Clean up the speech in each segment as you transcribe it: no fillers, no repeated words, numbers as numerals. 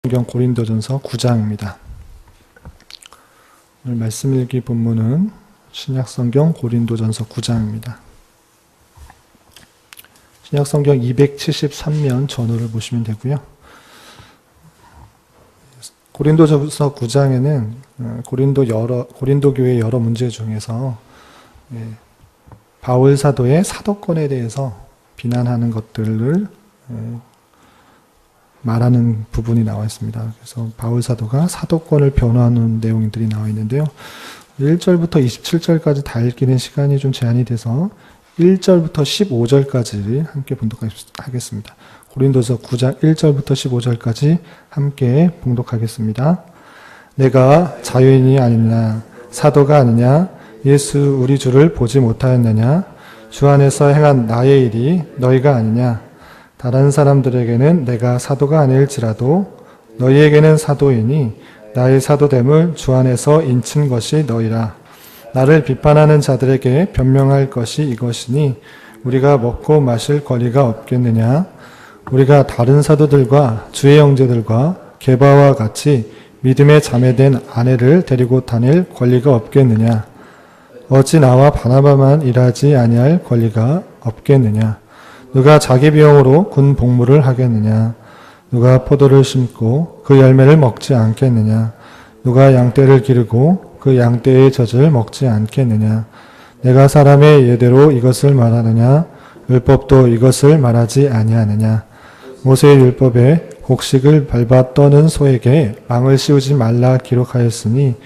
성경 고린도전서 9장입니다. 오늘 말씀 읽기 본문은 신약성경 고린도전서 9장입니다. 신약성경 273면 전후를 보시면 되고요. 고린도전서 9장에는 고린도 교회의 여러 문제 중에서 바울 사도의 사도권에 대해서 비난하는 것들을 말하는 부분이 나와 있습니다. 그래서 바울 사도가 사도권을 변호하는 내용들이 나와 있는데요. 1절부터 27절까지 다 읽기는 시간이 좀 제한이 돼서 1절부터 15절까지 함께 봉독하겠습니다. 고린도서 9장 1절부터 15절까지 함께 봉독하겠습니다. 내가 자유인이 아니냐, 사도가 아니냐, 예수 우리 주를 보지 못하였느냐, 주 안에서 행한 나의 일이 너희가 아니냐, 다른 사람들에게는 내가 사도가 아닐지라도 너희에게는 사도이니 나의 사도됨을 주 안에서 인친 것이 너희라. 나를 비판하는 자들에게 변명할 것이 이것이니 우리가 먹고 마실 권리가 없겠느냐. 우리가 다른 사도들과 주의 형제들과 게바와 같이 믿음에 자매된 아내를 데리고 다닐 권리가 없겠느냐. 어찌 나와 바나바만 일하지 아니할 권리가 없겠느냐. 누가 자기 비용으로 군 복무를 하겠느냐? 누가 포도를 심고 그 열매를 먹지 않겠느냐? 누가 양떼를 기르고 그 양떼의 젖을 먹지 않겠느냐? 내가 사람의 예대로 이것을 말하느냐? 율법도 이것을 말하지 아니하느냐? 모세의 율법에 곡식을 밟아 떠는 소에게 망을 씌우지 말라 기록하였으니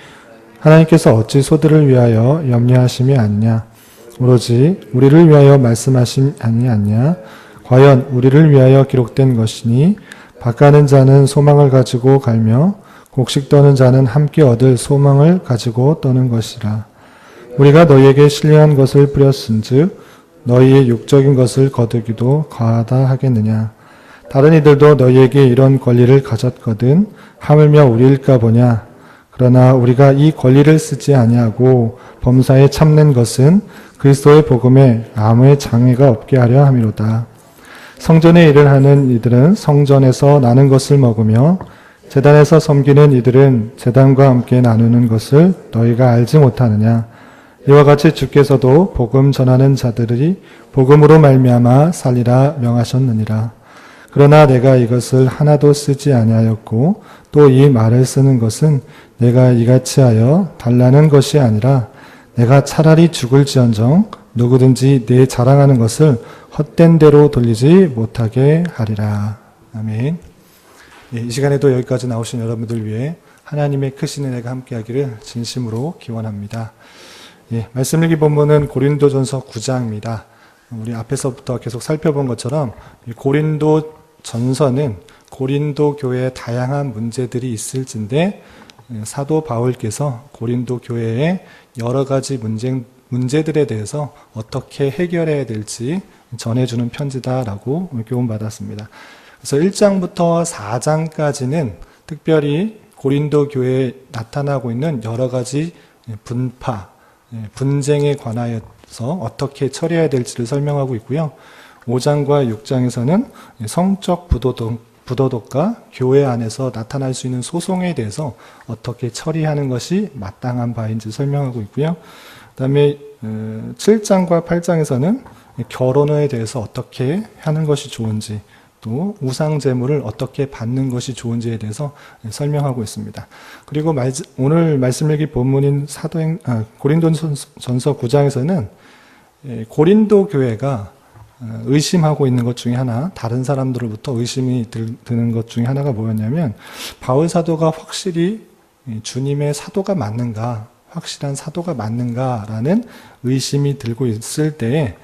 하나님께서 어찌 소들을 위하여 염려하심이 아니냐? 오로지 우리를 위하여 말씀하심 아니하냐? 과연 우리를 위하여 기록된 것이니 밭가는 자는 소망을 가지고 갈며 곡식 떠는 자는 함께 얻을 소망을 가지고 떠는 것이라. 우리가 너희에게 신령한 것을 뿌렸은즉 너희의 육적인 것을 거두기도 과하다 하겠느냐? 다른 이들도 너희에게 이런 권리를 가졌거든 하물며 우리일까 보냐? 그러나 우리가 이 권리를 쓰지 아니하고 범사에 참는 것은 그리스도의 복음에 아무의 장애가 없게 하려 함이로다. 성전의 일을 하는 이들은 성전에서 나는 것을 먹으며 제단에서 섬기는 이들은 제단과 함께 나누는 것을 너희가 알지 못하느냐. 이와 같이 주께서도 복음 전하는 자들이 복음으로 말미암아 살리라 명하셨느니라. 그러나 내가 이것을 하나도 쓰지 아니하였고 또 이 말을 쓰는 것은 내가 이같이 하여 달라는 것이 아니라 내가 차라리 죽을지언정 누구든지 내 자랑하는 것을 헛된 대로 돌리지 못하게 하리라. 아멘. 이 시간에도 여기까지 나오신 여러분들 위해 하나님의 크신 은혜가 함께하기를 진심으로 기원합니다. 말씀 읽기 본문은 고린도전서 9장입니다. 우리 앞에서부터 계속 살펴본 것처럼 고린도전서는 고린도 교회에 다양한 문제들이 있을진데 사도 바울께서 고린도 교회의 여러 가지 문제들에 대해서 어떻게 해결해야 될지 전해주는 편지다라고 교훈받았습니다. 그래서 1장부터 4장까지는 특별히 고린도 교회에 나타나고 있는 여러 가지 분파, 분쟁에 관하여서 어떻게 처리해야 될지를 설명하고 있고요. 5장과 6장에서는 성적 부도덕과 교회 안에서 나타날 수 있는 소송에 대해서 어떻게 처리하는 것이 마땅한 바인지 설명하고 있고요. 그 다음에 7장과 8장에서는 결혼에 대해서 어떻게 하는 것이 좋은지, 또 우상제물을 어떻게 받는 것이 좋은지에 대해서 설명하고 있습니다. 그리고 오늘 말씀 읽기 본문인 고린도전서 9장에서는 고린도 교회가 의심하고 있는 것 중에 하나, 다른 사람들로부터 의심이 드는 것 중에 하나가 뭐였냐면 바울 사도가 확실히 주님의 사도가 맞는가, 확실한 사도가 맞는가라는 의심이 들고 있을 때에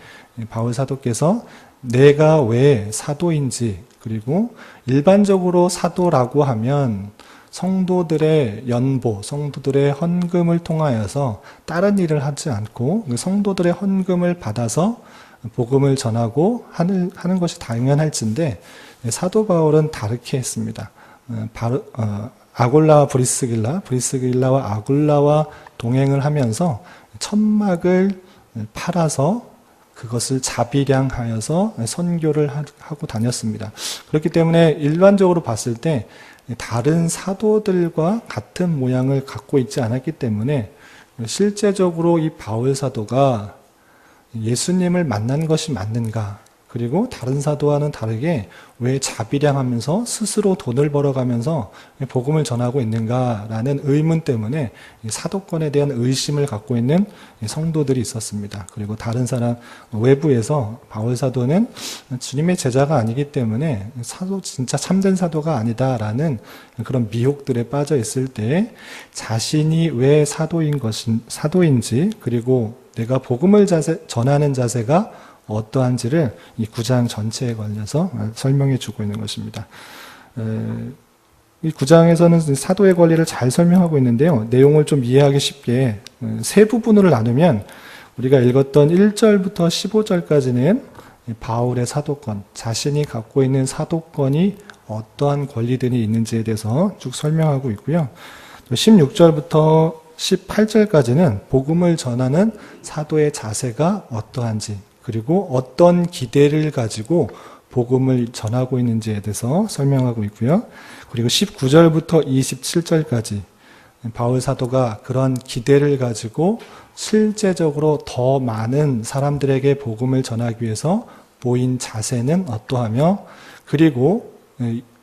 바울 사도께서 내가 왜 사도인지, 그리고 일반적으로 사도라고 하면 성도들의 연보, 성도들의 헌금을 통하여서 다른 일을 하지 않고 성도들의 헌금을 받아서 복음을 전하고 하는 것이 당연할진데 사도 바울은 다르게 했습니다. 아골라와 브리스길라와 아굴라와 동행을 하면서 천막을 팔아서 그것을 자비량하여서 선교를 하고 다녔습니다. 그렇기 때문에 일반적으로 봤을 때 다른 사도들과 같은 모양을 갖고 있지 않았기 때문에 실제적으로 이 바울 사도가 예수님을 만난 것이 맞는가? 그리고 다른 사도와는 다르게 왜 자비량하면서 스스로 돈을 벌어가면서 복음을 전하고 있는가라는 의문 때문에 사도권에 대한 의심을 갖고 있는 성도들이 있었습니다. 그리고 다른 사람 외부에서 바울 사도는 주님의 제자가 아니기 때문에 사도 진짜 참된 사도가 아니다라는 그런 미혹들에 빠져 있을 때 자신이 왜 사도인지 그리고 내가 복음을 전하는 자세가 어떠한지를 이 9장 전체에 걸려서 설명해 주고 있는 것입니다. 이 9장에서는 사도의 권리를 잘 설명하고 있는데요. 내용을 좀 이해하기 쉽게 세 부분으로 나누면 우리가 읽었던 1절부터 15절까지는 바울의 사도권, 자신이 갖고 있는 사도권이 어떠한 권리들이 있는지에 대해서 쭉 설명하고 있고요. 16절부터 18절까지는 복음을 전하는 사도의 자세가 어떠한지 그리고 어떤 기대를 가지고 복음을 전하고 있는지에 대해서 설명하고 있고요. 그리고 19절부터 27절까지 바울 사도가 그런 기대를 가지고 실제적으로 더 많은 사람들에게 복음을 전하기 위해서 보인 자세는 어떠하며 그리고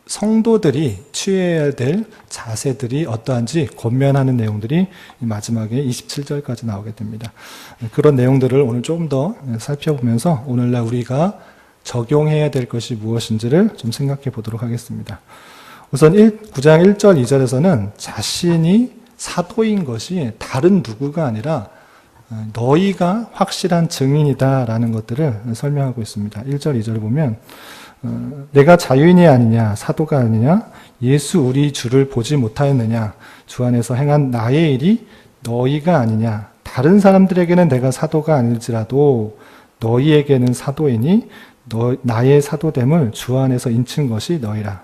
성도들이 취해야 될 자세들이 어떠한지 권면하는 내용들이 마지막에 27절까지 나오게 됩니다. 그런 내용들을 오늘 조금 더 살펴보면서 오늘날 우리가 적용해야 될 것이 무엇인지를 좀 생각해 보도록 하겠습니다. 우선 9장 1절 2절에서는 자신이 사도인 것이 다른 누구가 아니라 너희가 확실한 증인이다라는 것들을 설명하고 있습니다. 1절 2절을 보면 내가 자유인이 아니냐 사도가 아니냐 예수 우리 주를 보지 못하였느냐 주 안에서 행한 나의 일이 너희가 아니냐 다른 사람들에게는 내가 사도가 아닐지라도 너희에게는 사도이니 나의 사도됨을 주 안에서 인친 것이 너희라.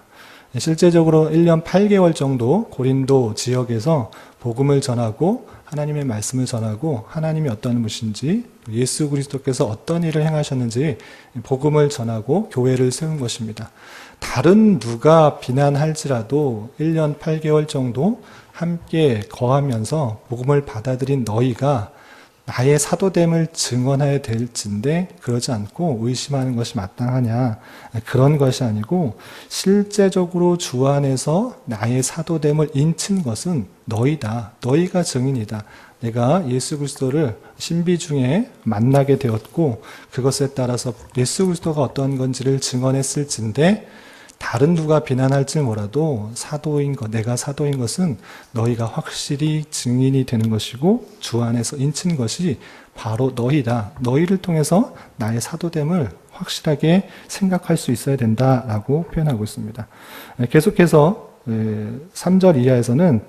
실제적으로 1년 8개월 정도 고린도 지역에서 복음을 전하고 하나님의 말씀을 전하고 하나님이 어떤 분이신지 예수 그리스도께서 어떤 일을 행하셨는지 복음을 전하고 교회를 세운 것입니다. 다른 누가 비난할지라도 1년 8개월 정도 함께 거하면서 복음을 받아들인 너희가 나의 사도됨을 증언해야 될진데 그러지 않고 의심하는 것이 마땅하냐 그런 것이 아니고 실제적으로 주 안에서 나의 사도됨을 인친 것은 너희다. 너희가 증인이다. 내가 예수 그리스도를 신비 중에 만나게 되었고 그것에 따라서 예수 그리스도가 어떤 건지를 증언했을진데 다른 누가 비난할지 몰라도 내가 사도인 것은 너희가 확실히 증인이 되는 것이고 주 안에서 인친 것이 바로 너희다. 너희를 통해서 나의 사도됨을 확실하게 생각할 수 있어야 된다라고 표현하고 있습니다. 계속해서 3절 이하에서는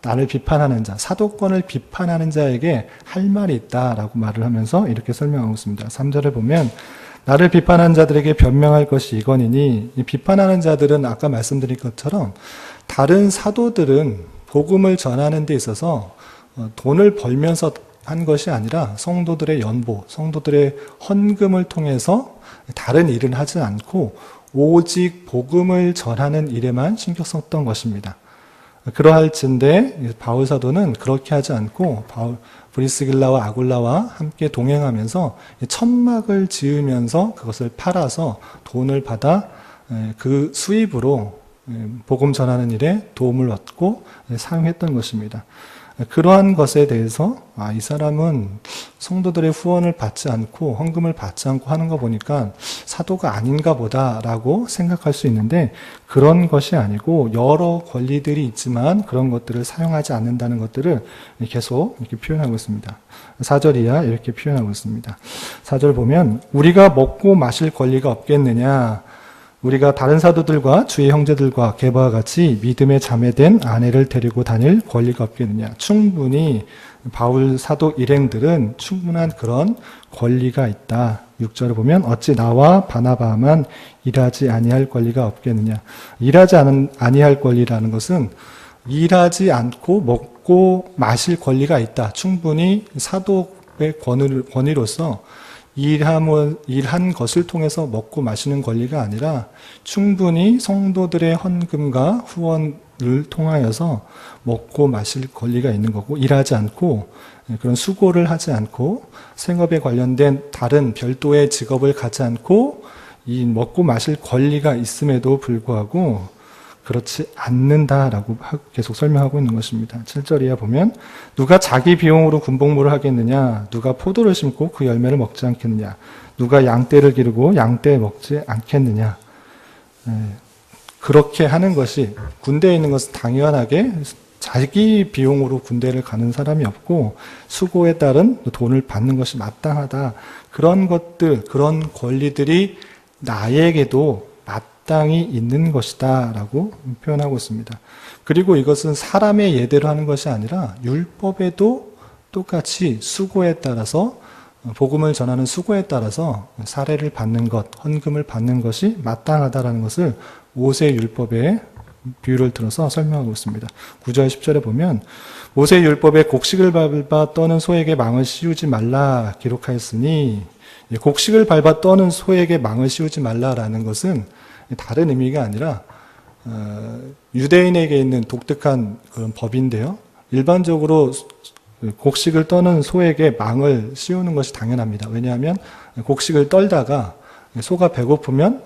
나를 비판하는 자, 사도권을 비판하는 자에게 할 말이 있다라고 말을 하면서 이렇게 설명하고 있습니다. 3절을 보면 나를 비판하는 자들에게 변명할 것이 이거니니 이 비판하는 자들은 아까 말씀드린 것처럼 다른 사도들은 복음을 전하는 데 있어서 돈을 벌면서 한 것이 아니라 성도들의 연보, 성도들의 헌금을 통해서 다른 일은 하지 않고 오직 복음을 전하는 일에만 신경 썼던 것입니다. 그러할진데 바울 사도는 그렇게 하지 않고 브리스길라와 아굴라와 함께 동행하면서 천막을 지으면서 그것을 팔아서 돈을 받아 그 수입으로 복음 전하는 일에 도움을 얻고 사용했던 것입니다. 그러한 것에 대해서 이 사람은 성도들의 후원을 받지 않고 헌금을 받지 않고 하는 거 보니까 사도가 아닌가 보다라고 생각할 수 있는데 그런 것이 아니고 여러 권리들이 있지만 그런 것들을 사용하지 않는다는 것들을 계속 이렇게 표현하고 있습니다. 4절 이하 이렇게 표현하고 있습니다. 4절 보면 우리가 먹고 마실 권리가 없겠느냐 우리가 다른 사도들과 주의 형제들과 계바와 같이 믿음에 자매된 아내를 데리고 다닐 권리가 없겠느냐. 충분히 바울 사도 일행들은 충분한 그런 권리가 있다. 6절을 보면 어찌 나와 바나바만 일하지 아니할 권리가 없겠느냐. 일하지 아니할 권리라는 것은 일하지 않고 먹고 마실 권리가 있다. 충분히 사도의 권위로서 일한 것을 통해서 먹고 마시는 권리가 아니라 충분히 성도들의 헌금과 후원을 통하여서 먹고 마실 권리가 있는 거고, 일하지 않고 그런 수고를 하지 않고 생업에 관련된 다른 별도의 직업을 갖지 않고 이 먹고 마실 권리가 있음에도 불구하고 그렇지 않는다라고 계속 설명하고 있는 것입니다. 7절 이하 보면 누가 자기 비용으로 군복무를 하겠느냐, 누가 포도를 심고 그 열매를 먹지 않겠느냐, 누가 양떼를 기르고 양떼 먹지 않겠느냐. 그렇게 하는 것이, 군대에 있는 것은 당연하게 자기 비용으로 군대를 가는 사람이 없고 수고에 따른 돈을 받는 것이 마땅하다. 그런 것들, 그런 권리들이 나에게도 마땅히 있는 것이다 라고 표현하고 있습니다. 그리고 이것은 사람의 예대로 하는 것이 아니라 율법에도 똑같이 수고에 따라서, 복음을 전하는 수고에 따라서 사례를 받는 것, 헌금을 받는 것이 마땅하다라는 것을 모세 율법에 비유를 들어서 설명하고 있습니다. 9절 10절에 보면 모세 율법에 곡식을 밟아 떠는 소에게 망을 씌우지 말라 기록하였으니, 곡식을 밟아 떠는 소에게 망을 씌우지 말라라는 것은 다른 의미가 아니라 유대인에게 있는 독특한 그런 법인데요. 일반적으로 곡식을 떠는 소에게 망을 씌우는 것이 당연합니다. 왜냐하면 곡식을 떨다가 소가 배고프면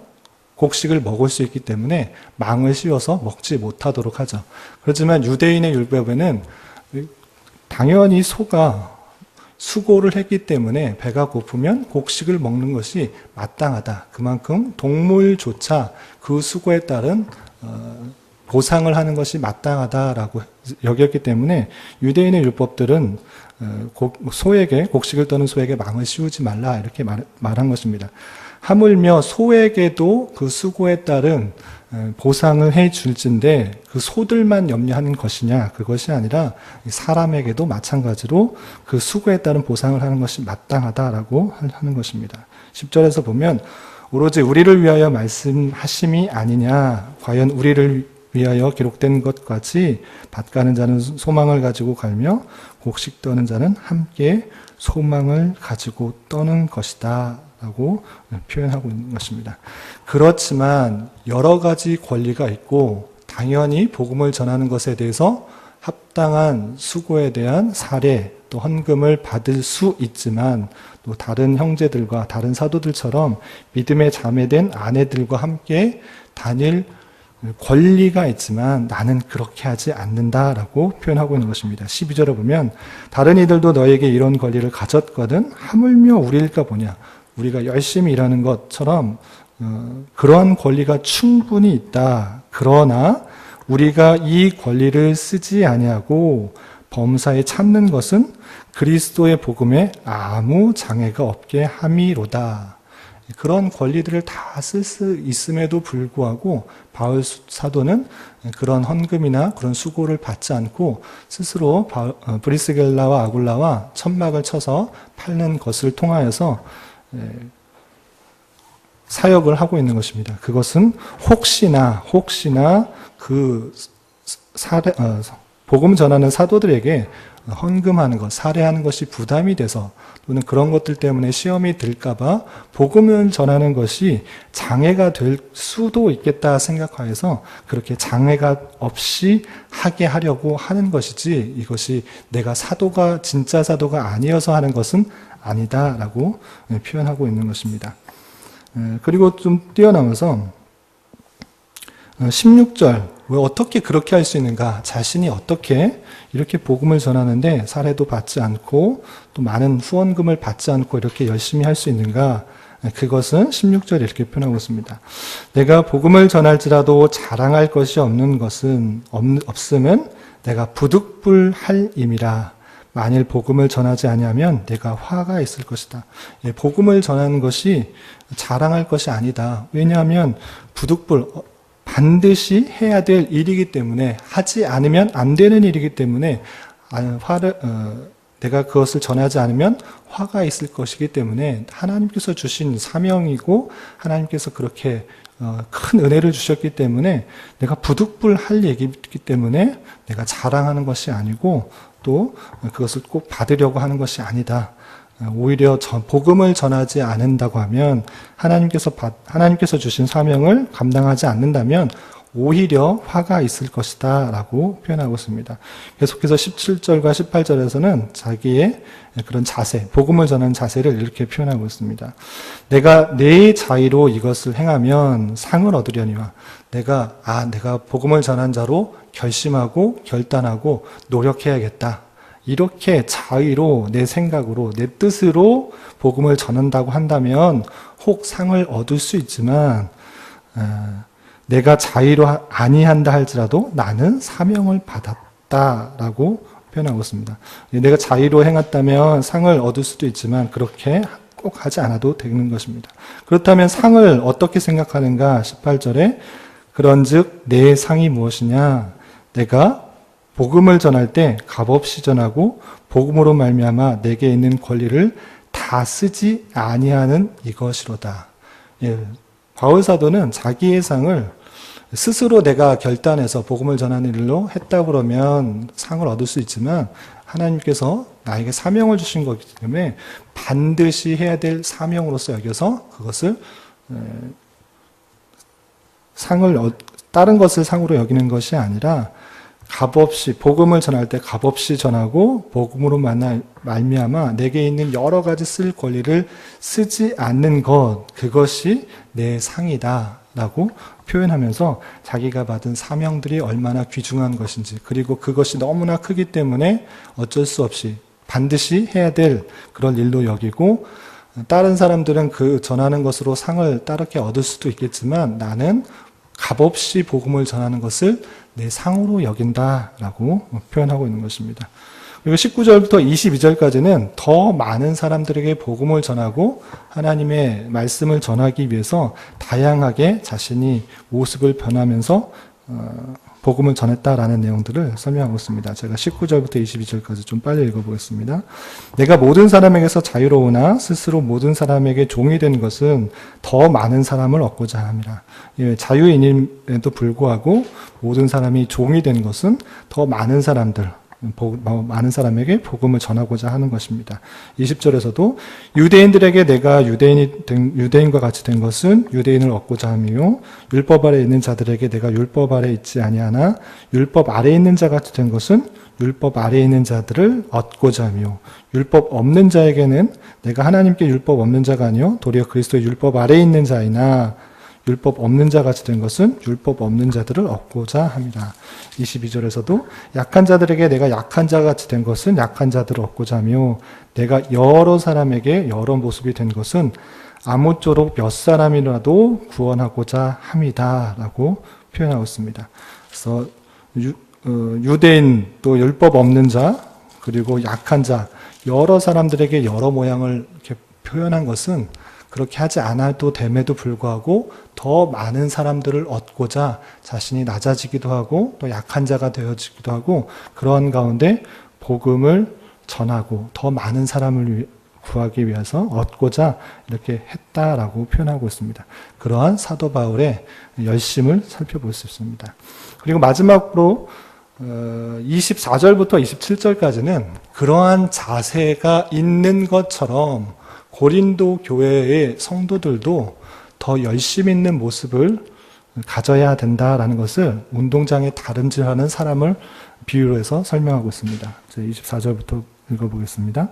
곡식을 먹을 수 있기 때문에 망을 씌워서 먹지 못하도록 하죠. 그렇지만 유대인의 율법에는 당연히 소가 수고를 했기 때문에 배가 고프면 곡식을 먹는 것이 마땅하다. 그만큼 동물조차 그 수고에 따른 보상을 하는 것이 마땅하다라고 여겼기 때문에 유대인의 율법들은 소에게, 곡식을 떠는 소에게 망을 씌우지 말라 이렇게 말한 것입니다. 하물며 소에게도 그 수고에 따른 보상을 해 줄진데 그 소들만 염려하는 것이냐, 그것이 아니라 사람에게도 마찬가지로 그 수고에 따른 보상을 하는 것이 마땅하다라고 하는 것입니다. 10절에서 보면 오로지 우리를 위하여 말씀하심이 아니냐, 과연 우리를 위하여 기록된 것 같이 밭 가는 자는 소망을 가지고 갈며 곡식 떠는 자는 함께 소망을 가지고 떠는 것이다 라고 표현하고 있는 것입니다. 그렇지만 여러 가지 권리가 있고 당연히 복음을 전하는 것에 대해서 합당한 수고에 대한 사례 또 헌금을 받을 수 있지만, 또 다른 형제들과 다른 사도들처럼 믿음에 자매된 아내들과 함께 다닐 권리가 있지만 나는 그렇게 하지 않는다라고 표현하고 있는 것입니다. 12절에 보면 다른 이들도 너에게 이런 권리를 가졌거든 하물며 우리일까 보냐. 우리가 열심히 일하는 것처럼 그러한 권리가 충분히 있다. 그러나 우리가 이 권리를 쓰지 아니하고 범사에 참는 것은 그리스도의 복음에 아무 장애가 없게 함이로다. 그런 권리들을 다 쓸 수 있음에도 불구하고 바울 사도는 그런 헌금이나 그런 수고를 받지 않고 스스로 브리스길라와 아굴라와 천막을 쳐서 팔는 것을 통하여서 사역을 하고 있는 것입니다. 그것은 혹시나 그 복음 전하는 사도들에게 헌금하는 것, 살해하는 것이 부담이 돼서 또는 그런 것들 때문에 시험이 들까봐 복음을 전하는 것이 장애가 될 수도 있겠다 생각하여서 그렇게 장애가 없이 하게 하려고 하는 것이지, 이것이 내가 진짜 사도가 아니어서 하는 것은 아니다라고 표현하고 있는 것입니다. 그리고 좀 뛰어넘어서 16절, 왜 어떻게 그렇게 할 수 있는가? 자신이 어떻게 이렇게 복음을 전하는데 살해도 받지 않고 또 많은 후원금을 받지 않고 이렇게 열심히 할 수 있는가? 그것은 16절에 이렇게 표현하고 있습니다. 내가 복음을 전할지라도 자랑할 것이 없는 것은 없음은 내가 부득불할 임이라. 만일 복음을 전하지 아니하면 내가 화가 있을 것이다. 복음을 전하는 것이 자랑할 것이 아니다. 왜냐하면 반드시 해야 될 일이기 때문에, 하지 않으면 안 되는 일이기 때문에 내가 그것을 전하지 않으면 화가 있을 것이기 때문에 하나님께서 주신 사명이고 하나님께서 그렇게 큰 은혜를 주셨기 때문에 내가 부득불할 얘기이기 때문에 내가 자랑하는 것이 아니고 또 그것을 꼭 받으려고 하는 것이 아니다. 오히려 복음을 전하지 않는다고 하면 하나님께서 주신 사명을 감당하지 않는다면 오히려 화가 있을 것이다 라고 표현하고 있습니다. 계속해서 17절과 18절에서는 자기의 그런 자세, 복음을 전하는 자세를 이렇게 표현하고 있습니다. 내가 내 자의로 이것을 행하면 상을 얻으려니와 내가 복음을 전한 자로 결심하고 결단하고 노력해야겠다. 이렇게 자의로 내 생각으로 내 뜻으로 복음을 전한다고 한다면 혹 상을 얻을 수 있지만 내가 자의로 아니한다 할지라도 나는 사명을 받았다라고 표현하고 있습니다. 내가 자의로 행했다면 상을 얻을 수도 있지만 그렇게 꼭 하지 않아도 되는 것입니다. 그렇다면 상을 어떻게 생각하는가? 18절에 그런즉 내 상이 무엇이냐? 내가 복음을 전할 때 값없이 전하고 복음으로 말미암아 내게 있는 권리를 다 쓰지 아니하는 이것이로다. 바울 사도는 자기의 상을 스스로 내가 결단해서 복음을 전하는 일로 했다 그러면 상을 얻을 수 있지만 하나님께서 나에게 사명을 주신 거기 때문에 반드시 해야 될 사명으로서 여겨서 그것을 다른 것을 상으로 여기는 것이 아니라 값없이 복음을 전할 때 값없이 전하고 복음으로 말미암아 내게 있는 여러 가지 쓸 권리를 쓰지 않는 것, 그것이 내 상이다라고 표현하면서 자기가 받은 사명들이 얼마나 귀중한 것인지, 그리고 그것이 너무나 크기 때문에 어쩔 수 없이 반드시 해야 될 그런 일로 여기고, 다른 사람들은 그 전하는 것으로 상을 따르게 얻을 수도 있겠지만 나는 값없이 복음을 전하는 것을 내 상으로 여긴다라고 표현하고 있는 것입니다. 그리고 19절부터 22절까지는 더 많은 사람들에게 복음을 전하고 하나님의 말씀을 전하기 위해서 다양하게 자신이 모습을 변하면서 복음을 전했다라는 내용들을 설명하고 있습니다. 제가 19절부터 22절까지 좀 빨리 읽어보겠습니다. 내가 모든 사람에게서 자유로우나 스스로 모든 사람에게 종이 된 것은 더 많은 사람을 얻고자 함이라. 자유인임에도 불구하고 모든 사람이 종이 된 것은 더 많은 사람에게 복음을 전하고자 하는 것입니다. 20절에서도 유대인들에게 내가 유대인과 같이 된 것은 유대인을 얻고자 함이요 율법 아래 있는 자들에게 내가 율법 아래 있지 아니하나 율법 아래 있는 자 같이 된 것은 율법 아래 있는 자들을 얻고자 함이요 율법 없는 자에게는 내가 하나님께 율법 없는 자가 아니요 도리어 그리스도의 율법 아래 있는 자이나 율법 없는 자 같이 된 것은 율법 없는 자들을 얻고자 함이라. 22절에서도 약한 자들에게 내가 약한 자 같이 된 것은 약한 자들을 얻고자 하며 내가 여러 사람에게 여러 모습이 된 것은 아무쪼록 몇 사람이라도 구원하고자 함이다 라고 표현하고 있습니다. 그래서 유대인 또 율법 없는 자 그리고 약한 자 여러 사람들에게 여러 모양을 이렇게 표현한 것은 그렇게 하지 않아도 됨에도 불구하고 더 많은 사람들을 얻고자 자신이 낮아지기도 하고 또 약한 자가 되어지기도 하고 그러한 가운데 복음을 전하고 더 많은 사람을 구하기 위해서 얻고자 이렇게 했다라고 표현하고 있습니다. 그러한 사도 바울의 열심을 살펴볼 수 있습니다. 그리고 마지막으로 24절부터 27절까지는 그러한 자세가 있는 것처럼 고린도 교회의 성도들도 더 열심 있는 모습을 가져야 된다라는 것을 운동장에 다름질하는 사람을 비유로 해서 설명하고 있습니다. 24절부터 읽어보겠습니다.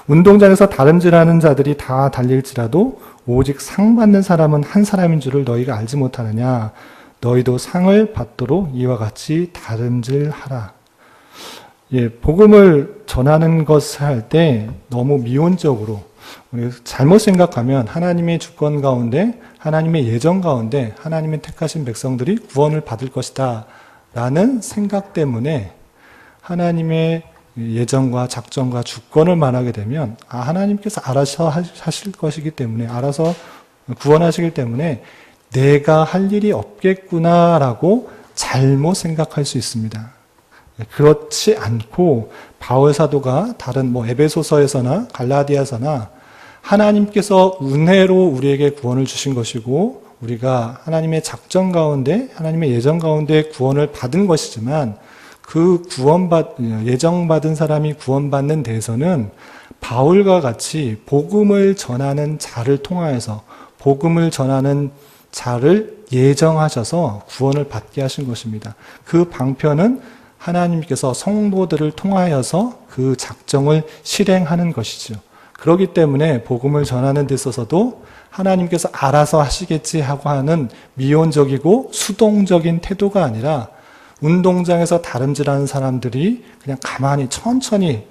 운동장에서 다름질하는 자들이 다 달릴지라도 오직 상 받는 사람은 한 사람인 줄을 너희가 알지 못하느냐. 너희도 상을 받도록 이와 같이 다름질하라. 복음을 전하는 것을 할 때 너무 미온적으로 잘못 생각하면 하나님의 주권 가운데 하나님의 예정 가운데 하나님의 택하신 백성들이 구원을 받을 것이다 라는 생각 때문에 하나님의 예정과 작정과 주권을 말하게 되면 하나님께서 알아서 하실 것이기 때문에 알아서 구원하시기 때문에 내가 할 일이 없겠구나라고 잘못 생각할 수 있습니다. 그렇지 않고 바울 사도가 다른 에베소서에서나 갈라디아서나 하나님께서 은혜로 우리에게 구원을 주신 것이고 우리가 하나님의 작정 가운데 하나님의 예정 가운데 구원을 받은 것이지만 그 예정받은 사람이 구원받는 데에서는 바울과 같이 복음을 전하는 자를 통하여서 복음을 전하는 자를 예정하셔서 구원을 받게 하신 것입니다. 그 방편은 하나님께서 성도들을 통하여서 그 작정을 실행하는 것이죠. 그렇기 때문에 복음을 전하는 데 있어서도 하나님께서 알아서 하시겠지 하고 하는 미온적이고 수동적인 태도가 아니라 운동장에서 다름질하는 사람들이 그냥 가만히 천천히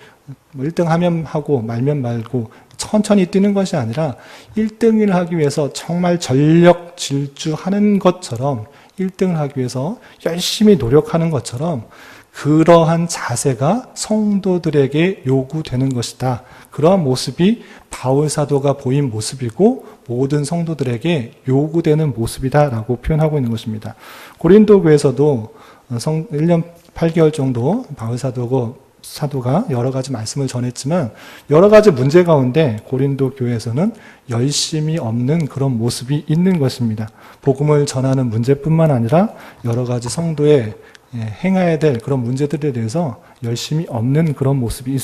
1등 하면 하고 말면 말고 천천히 뛰는 것이 아니라 1등을 하기 위해서 정말 전력 질주하는 것처럼 1등을 하기 위해서 열심히 노력하는 것처럼 그러한 자세가 성도들에게 요구되는 것이다. 그러한 모습이 바울 사도가 보인 모습이고 모든 성도들에게 요구되는 모습이다라고 표현하고 있는 것입니다. 고린도 교회에서도 1년 8개월 정도 바울 사도가 여러 가지 말씀을 전했지만 여러 가지 문제 가운데 고린도 교회에서는 열심이 없는 그런 모습이 있는 것입니다. 복음을 전하는 문제뿐만 아니라 여러 가지 성도의 행해야 될 그런 문제들에 대해서 열심이 없는 그런 모습이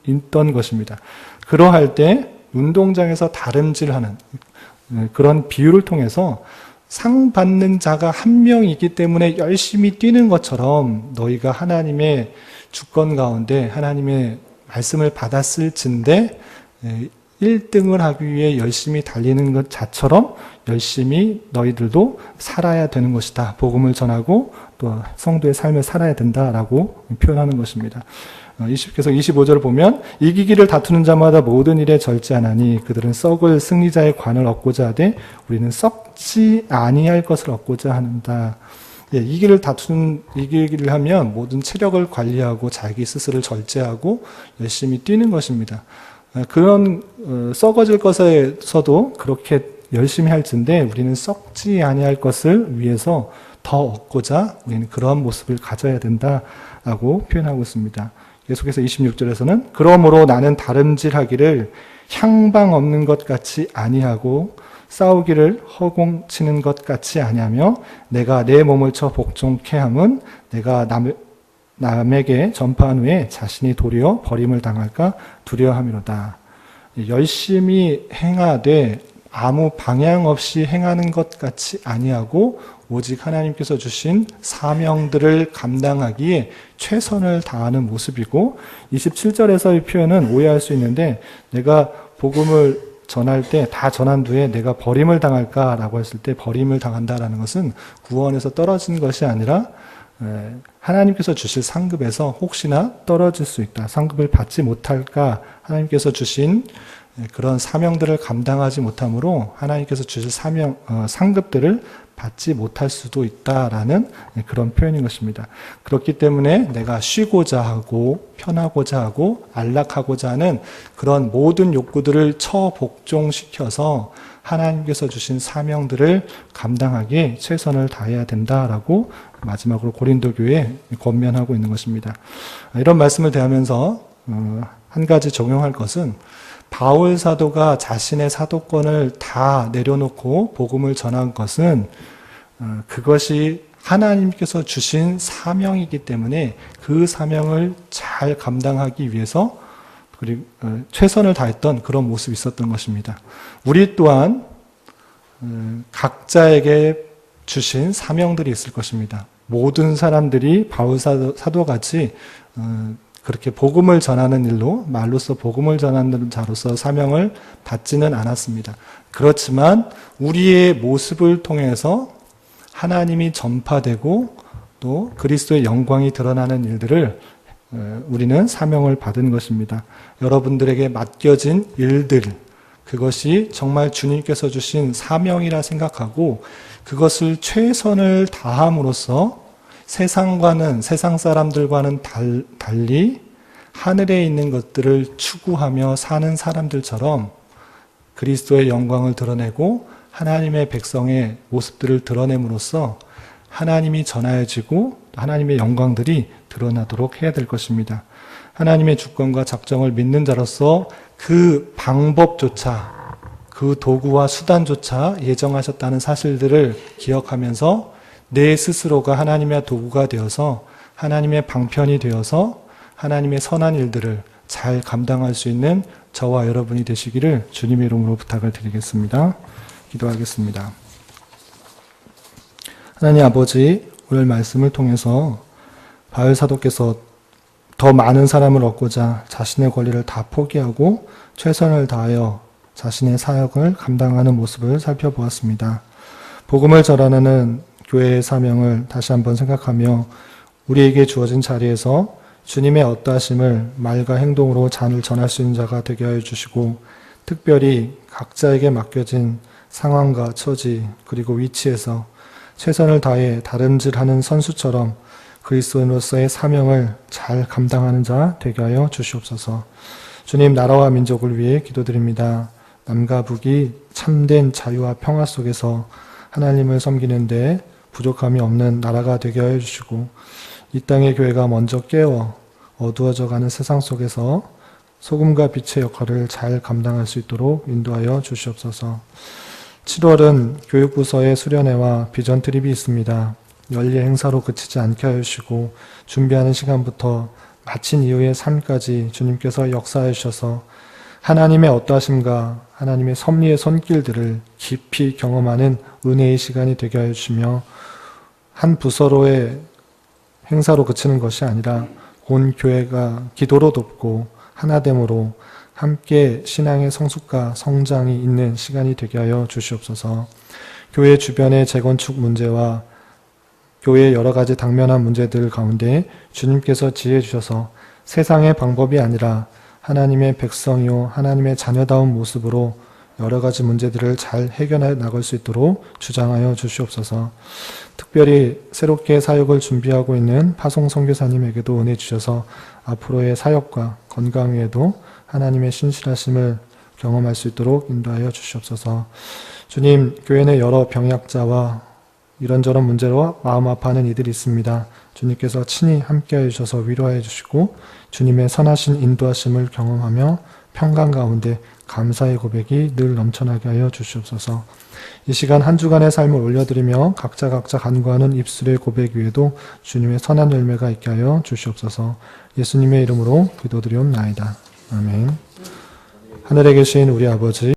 있던 것입니다. 그러할 때 운동장에서 다름질하는 그런 비유를 통해서 상 받는 자가 한 명이기 때문에 열심히 뛰는 것처럼 너희가 하나님의 주권 가운데 하나님의 말씀을 받았을진데 1등을 하기 위해 열심히 달리는 것 자처럼 열심히 너희들도 살아야 되는 것이다. 복음을 전하고 또 성도의 삶을 살아야 된다라고 표현하는 것입니다. 계속 25절을 보면 이기기를 다투는 자마다 모든 일에 절제하나니 그들은 썩을 승리자의 관을 얻고자 하되 우리는 썩지 아니할 것을 얻고자 한다. 이기기를 하면 모든 체력을 관리하고 자기 스스로를 절제하고 열심히 뛰는 것입니다. 그런 썩어질 것에서도 그렇게 열심히 할진데 우리는 썩지 아니할 것을 위해서 더 얻고자 우리는 그러한 모습을 가져야 된다라고 표현하고 있습니다. 계속해서 26절에서는 그러므로 나는 다름질하기를 향방 없는 것 같이 아니하고 싸우기를 허공치는 것 같이 아니하며 내가 내 몸을 쳐 복종케 함은 내가 남에게 전파한 후에 자신이 도리어 버림을 당할까 두려워함이로다. 열심히 행하되 아무 방향 없이 행하는 것 같이 아니하고 오직 하나님께서 주신 사명들을 감당하기에 최선을 다하는 모습이고 27절에서의 표현은 오해할 수 있는데 내가 복음을 전할 때 다 전한 뒤에 내가 버림을 당할까라고 했을 때 버림을 당한다라는 것은 구원에서 떨어진 것이 아니라 하나님께서 주실 상급에서 혹시나 떨어질 수 있다. 상급을 받지 못할까 하나님께서 주신 그런 사명들을 감당하지 못함으로 하나님께서 주실 상급들을 받지 못할 수도 있다라는 그런 표현인 것입니다. 그렇기 때문에 내가 쉬고자 하고 편하고자 하고 안락하고자 하는 그런 모든 욕구들을 처복종시켜서 하나님께서 주신 사명들을 감당하기에 최선을 다해야 된다라고 마지막으로 고린도 교회에 권면하고 있는 것입니다. 이런 말씀을 대하면서 한 가지 적용할 것은 바울 사도가 자신의 사도권을 다 내려놓고 복음을 전한 것은 그것이 하나님께서 주신 사명이기 때문에 그 사명을 잘 감당하기 위해서 그리고 최선을 다했던 그런 모습이 있었던 것입니다. 우리 또한 각자에게 주신 사명들이 있을 것입니다. 모든 사람들이 바울 사도같이 그렇게 복음을 전하는 일로 말로써 복음을 전하는 자로서 사명을 받지는 않았습니다. 그렇지만 우리의 모습을 통해서 하나님이 전파되고 또 그리스도의 영광이 드러나는 일들을 우리는 사명을 받은 것입니다. 여러분들에게 맡겨진 일들, 그것이 정말 주님께서 주신 사명이라 생각하고 그것을 최선을 다함으로써 세상 사람들과는 달리 하늘에 있는 것들을 추구하며 사는 사람들처럼 그리스도의 영광을 드러내고 하나님의 백성의 모습들을 드러냄으로써 하나님이 전하여지고 하나님의 영광들이 드러나도록 해야 될 것입니다. 하나님의 주권과 작정을 믿는 자로서 그 방법조차 그 도구와 수단조차 예정하셨다는 사실들을 기억하면서 내 스스로가 하나님의 도구가 되어서 하나님의 방편이 되어서 하나님의 선한 일들을 잘 감당할 수 있는 저와 여러분이 되시기를 주님의 이름으로 부탁을 드리겠습니다. 기도하겠습니다. 하나님 아버지, 오늘 말씀을 통해서 바울 사도께서 더 많은 사람을 얻고자 자신의 권리를 다 포기하고 최선을 다하여 자신의 사역을 감당하는 모습을 살펴보았습니다. 복음을 전하는 교회의 사명을 다시 한번 생각하며 우리에게 주어진 자리에서 주님의 어떠하심을 말과 행동으로 잘 전할 수 있는 자가 되게 하여 주시고, 특별히 각자에게 맡겨진 상황과 처지 그리고 위치에서 최선을 다해 다름질하는 선수처럼 그리스도인으로서의 사명을 잘 감당하는 자 되게 하여 주시옵소서. 주님, 나라와 민족을 위해 기도드립니다. 남과 북이 참된 자유와 평화 속에서 하나님을 섬기는데 부족함이 없는 나라가 되게 하여 주시고, 이 땅의 교회가 먼저 깨어 어두워져 가는 세상 속에서 소금과 빛의 역할을 잘 감당할 수 있도록 인도하여 주시옵소서. 7월은 교육부서의 수련회와 비전 트립이 있습니다. 연례 행사로 그치지 않게 하여 주시고, 준비하는 시간부터 마친 이후의 삶까지 주님께서 역사해 주셔서 하나님의 어떠하심과 하나님의 섭리의 손길들을 깊이 경험하는 은혜의 시간이 되게 하여 주시며, 한 부서로의 행사로 그치는 것이 아니라 온 교회가 기도로 돕고 하나됨으로 함께 신앙의 성숙과 성장이 있는 시간이 되게 하여 주시옵소서. 교회 주변의 재건축 문제와 교회의 여러 가지 당면한 문제들 가운데 주님께서 지혜 주셔서 세상의 방법이 아니라 하나님의 백성이요 하나님의 자녀다운 모습으로 여러 가지 문제들을 잘 해결해 나갈 수 있도록 주장하여 주시옵소서. 특별히 새롭게 사역을 준비하고 있는 파송 선교사님에게도 은혜 주셔서 앞으로의 사역과 건강 외에도 하나님의 신실하심을 경험할 수 있도록 인도하여 주시옵소서. 주님, 교회 내 여러 병약자와 이런저런 문제로 마음 아파하는 이들이 있습니다. 주님께서 친히 함께하여 주셔서 위로하여 주시고 주님의 선하신 인도하심을 경험하며 평강 가운데 감사의 고백이 늘 넘쳐나게 하여 주시옵소서. 이 시간 한 주간의 삶을 올려드리며 각자 간구하는 입술의 고백 위에도 주님의 선한 열매가 있게 하여 주시옵소서. 예수님의 이름으로 기도드리옵나이다. 아멘. 하늘에 계신 우리 아버지,